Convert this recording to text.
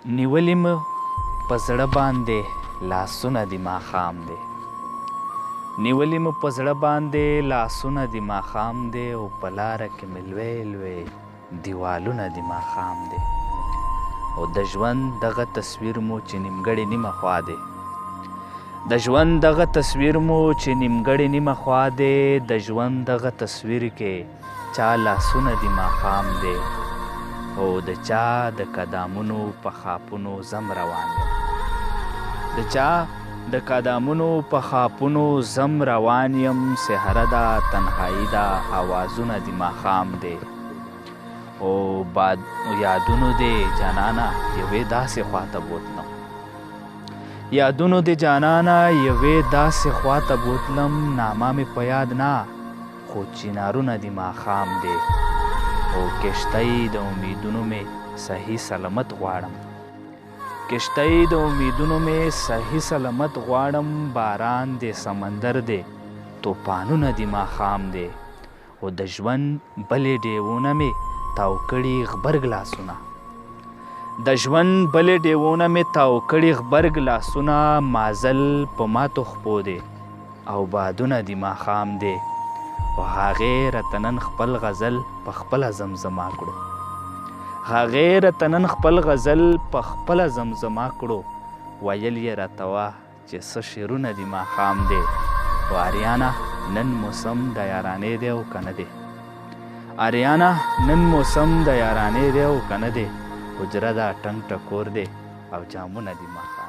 نیولې مې په زړه باندې لاسونه دي ماښام دی، نیولې مې په زړه باندې لاسونه دي ماښام دی، او په لاره کې مې لوی لوی دیوالونه دي ماښام دی. او د ژوند دغه تصویر مو چې نیمګړې نیمه خوا دی، د ژوند دغه تصویر مو چې نیمګړې نیمه خوا دی، د ژوند دغه تصویر کې چا لاسونه دي ماښام دی، او د چا د قدمونو په خاپونو زم روان یم، د چا د قدمونو په خاپونو زم روان یم. سحره ده تنهایی ده آوازونه دي ماښام دی، او یادونو دی جانانه یوې داسې خواته بوتلم، یادونو دی جانانه یوې داسې خواته بوتلم. نامه مې په یاد نه خو چنارونه دي ماښام دی، او کشتۍ د امیدونو مې صحیح سلامت غواړم، کشتۍ د امیدونو مې صحیح سلامت غواړم. باران دی سمندر دی توپانونه دي ماښام دی، او د ژوند بلې ډیوونه مې تاو کړي غبرګ لاسونه، د ژوند بلې ډیوونه مې تاو کړي غبرګ لاسونه. مازل په ماتو خپو دی او بادونه دي ماښام دی، او هغې راته نن خپل غزل په خپله زمزما کړو، هغې راته نن خپل غزل په خپله زمزما کړو. ویل یې راته وه چې څه شعرونه دي ماښام دی. او اریانا نن موسم د یارانې دی او که نه دی، اریانا نن موسم د یارانې دی او که نه دی. حجره ده ټنګ ټکور دی او جامونه دي ماښام